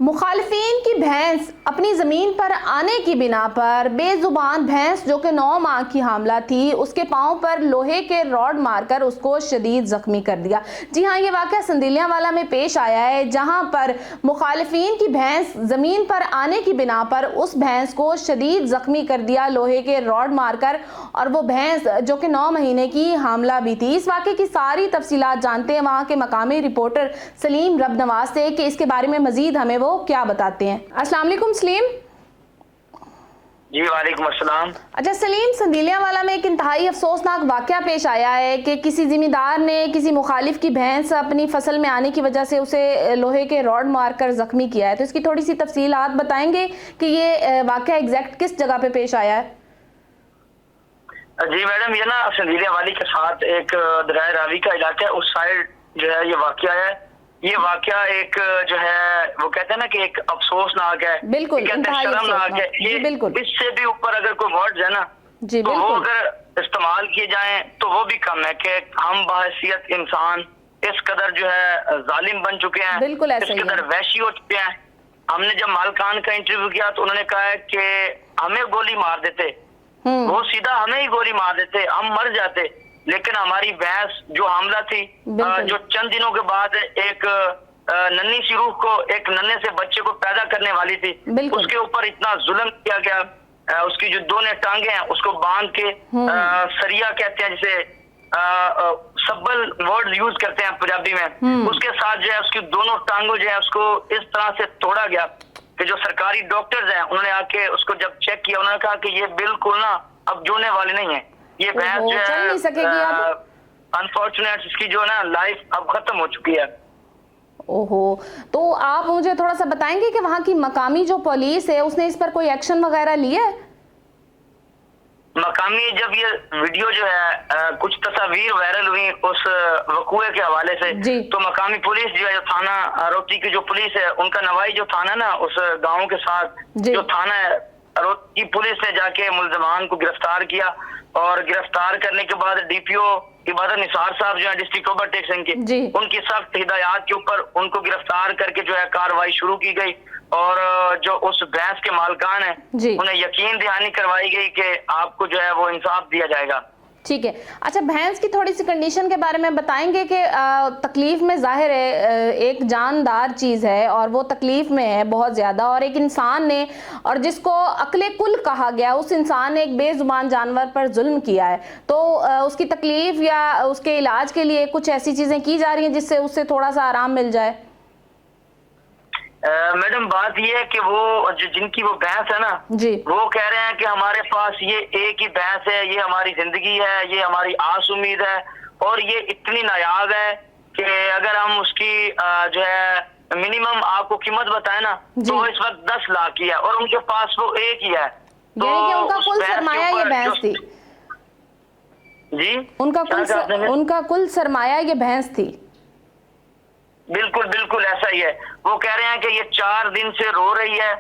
مخالفین کی بھینس اپنی زمین پر آنے کی بنا پر بے زبان بھینس جو کہ 9 ماہ کی حاملہ تھی اس کے پاؤں پر لوہے کے راڈ مار کر اس کو شدید زخمی کر دیا۔ جی ہاں، یہ واقعہ سندیلیاں والا میں پیش آیا ہے، جہاں پر مخالفین کی بھینس زمین پر آنے کی بنا پر اس بھینس کو شدید زخمی کر دیا لوہے کے راڈ مار کر، اور وہ بھینس جو کہ 9 مہینے کی حاملہ بھی تھی۔ اس واقعے کی ساری تفصیلات جانتے ہیں وہاں کے مقامی رپورٹر سلیم رب نواز سے کہ اس کے بارے میں مزید ہمیں وہ کیا بتاتے ہیں۔ السلام علیکم سلیم۔ جی وعلیکم السلام۔ اچھا سلیم، سندیلیاں والا میں ایک انتہائی افسوسناک واقعہ پیش آیا ہے کہ کسی ذمہ دار نے کسی مخالف کی بھینس اپنی فصل میں آنے کی وجہ سے اسے لوہے کے راڈ مار کر زخمی کیا ہے، تو اس کی تھوڑی سی تفصیلات بتائیں گے کہ یہ واقعہ ایگزیکٹ کس جگہ پہ پیش آیا ہے؟ جی میڈم، یہ نا سندیلیاں والی کے ساتھ ایک دریائے راوی کا علاقہ ہے، اس سائڈ جو ہے یہ واقعہ ہے۔ یہ واقعہ ایک جو ہے وہ کہتے ہیں نا کہ ایک افسوسناک ہے، بالکل شرمناک ہے، بالکل اس سے بھی اوپر اگر کوئی ورڈز ہے نا تو وہ اگر استعمال کیے جائیں تو وہ بھی کم ہے کہ ہم بحیثیت انسان اس قدر جو ہے ظالم بن چکے ہیں، اس قدر وحشی ہو چکے ہیں۔ ہم نے جب مالکان کا انٹرویو کیا تو انہوں نے کہا ہے کہ ہمیں گولی مار دیتے، وہ سیدھا ہمیں ہی گولی مار دیتے، ہم مر جاتے، لیکن ہماری بھینس جو حاملہ تھی، جو چند دنوں کے بعد ایک ننھی سی روح کو، ایک ننھے سے بچے کو پیدا کرنے والی تھی، اس کے اوپر اتنا ظلم کیا گیا۔ اس کی جو دونوں ٹانگیں ہیں اس کو باندھ کے سریا کہتے ہیں جسے سبل ورڈ یوز کرتے ہیں پنجابی میں، اس کے ساتھ جو ہے اس کی دونوں ٹانگوں جو ہے اس کو اس طرح سے توڑا گیا کہ جو سرکاری ڈاکٹرز ہیں انہوں نے آ کے اس کو جب چیک کیا، انہوں نے کہا کہ یہ بالکل نا اب جونے والی نہیں ہے، یہ بھینس جو ہے انفارچونیٹ اس کی جو نا لائف اب ختم ہو چکی ہے۔ اوہو، تو آپ مجھے تھوڑا سا بتائیں گے کہ وہاں کی مقامی جو پولیس ہے اس نے اس پر کوئی ایکشن وغیرہ لیا ہے؟ مقامی جب یہ ویڈیو جو ہے کچھ تصاویر وائرل ہوئی اس وقوعے کے حوالے سے، تو مقامی پولیس جو ہے تھانہ روٹی کی جو پولیس ہے ان کا نوائی جو تھانہ نا اس گاؤں کے ساتھ جو تھانہ ہے روٹی پولیس نے جا کے ملزمان کو گرفتار کیا، اور گرفتار کرنے کے بعد ڈی پی او عبادت نثار صاحب جو ہے ڈسٹرکٹ اوور ٹیکسن کے، ان کی سخت ہدایات کے اوپر ان کو گرفتار کر کے جو ہے کارروائی شروع کی گئی، اور جو اس بھینس کے مالکان ہیں انہیں یقین دہانی کروائی گئی کہ آپ کو جو ہے وہ انصاف دیا جائے گا۔ ٹھیک ہے۔ اچھا، بھینس کی تھوڑی سی کنڈیشن کے بارے میں بتائیں گے کہ تکلیف میں ظاہر ہے ایک جاندار چیز ہے اور وہ تکلیف میں ہے بہت زیادہ، اور ایک انسان نے، اور جس کو عقل کل کہا گیا، اس انسان نے ایک بے زبان جانور پر ظلم کیا ہے، تو اس کی تکلیف یا اس کے علاج کے لیے کچھ ایسی چیزیں کی جا رہی ہیں جس سے اس سے تھوڑا سا آرام مل جائے؟ میڈم بات یہ ہے کہ وہ جن کی وہ بھینس ہے نا وہ کہہ رہے ہیں کہ ہمارے پاس یہ ایک ہی بھینس ہے، یہ ہماری زندگی ہے، یہ ہماری آس امید ہے، اور یہ اتنی نایاب ہے کہ اگر ہم اس کی جو ہے منیمم آپ کو قیمت بتائیں نا تو وہ اس وقت 10 لاکھ کی ہے، اور ان کے پاس وہ ایک ہی ہے۔ یعنی کہ ان کا کل سرمایہ یہ بھینس تھی؟ جی، ان کا کل سرمایہ یہ بھینس تھی؟ بالکل بالکل ایسا ہی ہے۔ وہ کہہ رہے ہیں کہ یہ 4 دن سے رو رہی ہے،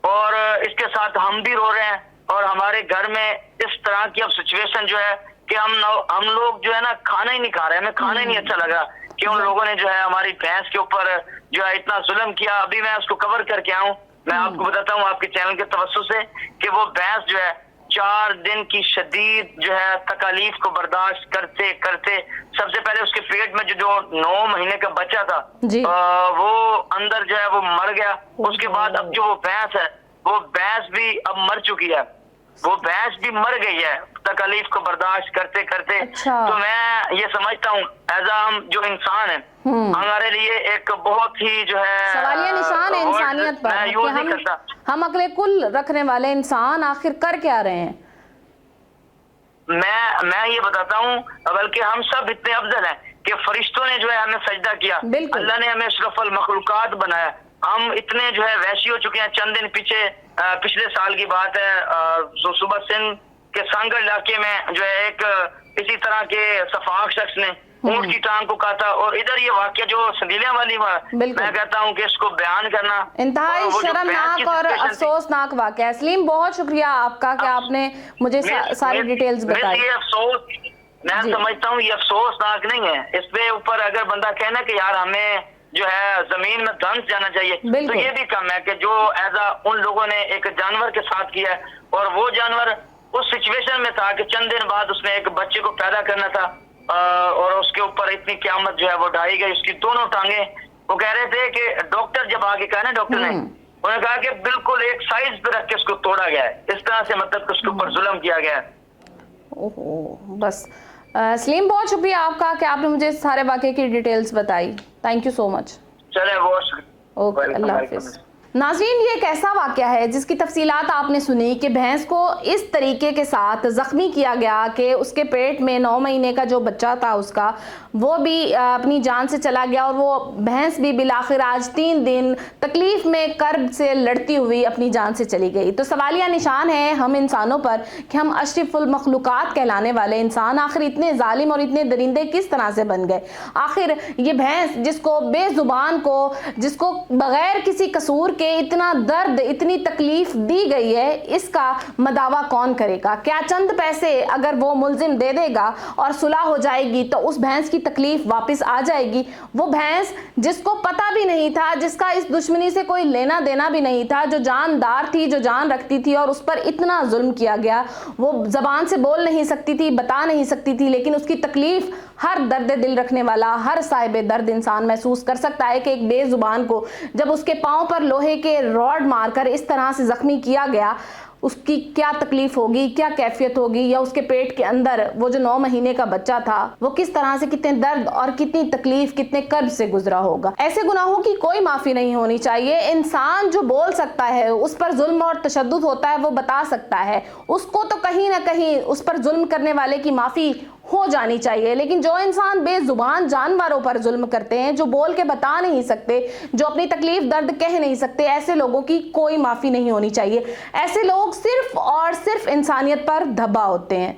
اور اس کے ساتھ ہم بھی رو رہے ہیں، اور ہمارے گھر میں اس طرح کی اب سچویشن جو ہے کہ ہم لوگ جو ہے نا کھانا ہی نہیں کھا رہے، ہمیں کھانا ہی نہیں اچھا لگ رہا کہ ان لوگوں نے جو ہے ہماری بھینس کے اوپر جو ہے اتنا ظلم کیا۔ ابھی میں اس کو کور کر کے آؤں، میں آپ کو بتاتا ہوں آپ کے چینل کے توسط سے کہ وہ بھینس جو ہے 4 دن کی شدید جو ہے تکالیف کو برداشت کرتے کرتے، سب سے پہلے اس کے پیٹ میں جو 9 مہینے کا بچہ تھا وہ اندر جو ہے وہ مر گیا، اس کے بعد اب جو وہ بھینس ہے وہ بھینس بھی اب مر چکی ہے، وہ بھینس بھی مر گئی ہے تکالیف کو برداشت کرتے کرتے۔ تو میں یہ سمجھتا ہوں ہم جو انسان ہیں ہمارے لیے ایک بہت ہی جو ہے سوالیہ نشان ہے انسانیت پر کہ ہم عقل کل رکھنے والے انسان آخر کر کیا رہے ہیں۔ میں یہ بتاتا ہوں، بلکہ ہم سب اتنے افضل ہیں کہ فرشتوں نے جو ہے ہمیں سجدہ کیا، اللہ نے ہمیں اشرف المخلوقات بنایا، ہم اتنے جو ہے وحشی ہو چکے ہیں۔ چند دن پچھلے سال کی بات ہے، صوبہ سندھ کے سانگڑ علاقے میں جو ہے ایک اسی طرح کے سفاک شخص نے اونٹ کی ٹانگ کو کاٹا، اور ادھر یہ واقعہ جو سندیلیاں والی میں کہتا ہوں کہ اس کو بیان کرنا انتہائی شرمناک اور افسوسناک واقعہ ہے۔ سلیم، بہت شکریہ آپ کا کہ آپ نے مجھے ساری ڈیٹیلز بتائی۔ یہ افسوس میں سمجھتا ہوں یہ افسوسناک نہیں ہے، اس پہ اوپر اگر بندہ کہنا کہ یار ہمیں جو ہے زمین میں دھنس جانا چاہیے. تو یہ بھی کم ہے کہ جو ایسا ان لوگوں نے ایک جانور کے ساتھ کیا ہے، اور وہ جانور اس سچویشن میں تھا کہ چند دن بعد اس نے ایک بچے کو پیدا کرنا تھا، اور اس کے اوپر اتنی قیامت جو ہے وہ ڈھائی گئی. اس کی دونوں ٹانگیں، وہ کہہ رہے تھے کہ ڈاکٹر جب آگے کہا نا، ڈاکٹر نے انہوں نے کہا کہ بالکل ایک سائز پہ رکھ کے اس کو توڑا گیا ہے. اس طرح سے مطلب اس کے اوپر ظلم کیا گیا ہے. بس سلیم، بہت شکریہ آپ کا کہ آپ نے مجھے سارے واقعے کی ڈیٹیلز بتائی. تھینک یو سو مچ. چلے بہت شکریہ. اوکے، اللہ حافظ. ناظرین، یہ ایک ایسا واقعہ ہے جس کی تفصیلات آپ نے سنی کہ بھینس کو اس طریقے کے ساتھ زخمی کیا گیا کہ اس کے پیٹ میں 9 مہینے کا جو بچہ تھا اس کا، وہ بھی اپنی جان سے چلا گیا، اور وہ بھینس بھی بالآخر آج 3 دن تکلیف میں کرب سے لڑتی ہوئی اپنی جان سے چلی گئی. تو سوالیہ نشان ہے ہم انسانوں پر کہ ہم اشرف المخلوقات کہلانے والے انسان آخر اتنے ظالم اور اتنے درندے کس طرح سے بن گئے. آخر یہ بھینس جس کو بے زبان کو، جس کو بغیر کسی قصور کے اتنا درد، اتنی تکلیف دی گئی ہے، اس کا مداوع کون کرے گا؟ کیا چند پیسے اگر وہ ملزم دے دے گا اور صلح ہو جائے گی تو اس بھینس کی تکلیف واپس آ جائے گی؟ وہ بھینس جس کو پتہ بھی نہیں تھا، جس کا اس دشمنی سے کوئی لینا دینا بھی نہیں تھا، جو جاندار تھی، جو جان رکھتی تھی، اور اس پر اتنا ظلم کیا گیا. وہ زبان سے بول نہیں سکتی تھی، بتا نہیں سکتی تھی، لیکن اس کی تکلیف ہر درد دل رکھنے والا، ہر صاحب درد انسان محسوس کر سکتا ہے کہ ایک بے زبان کو جب اس کے پاؤں پر لوہے کے راڈ مار کر اس طرح سے زخمی کیا گیا، اس کی کیا تکلیف ہوگی، کیا کیفیت ہوگی، یا اس کے پیٹ کے اندر وہ جو 9 مہینے کا بچہ تھا وہ کس طرح سے کتنے درد اور کتنی تکلیف، کتنے کرب سے گزرا ہوگا. ایسے گناہوں کی کوئی معافی نہیں ہونی چاہیے. انسان جو بول سکتا ہے، اس پر ظلم اور تشدد ہوتا ہے، وہ بتا سکتا ہے، اس کو تو کہیں نہ کہیں اس پر ظلم کرنے والے کی معافی ہو جانی چاہیے. لیکن جو انسان بے زبان جانوروں پر ظلم کرتے ہیں، جو بول کے بتا نہیں سکتے، جو اپنی تکلیف درد کہہ نہیں سکتے، ایسے لوگوں کی کوئی معافی نہیں ہونی چاہیے. ایسے لوگ صرف اور صرف انسانیت پر دھبا ہوتے ہیں.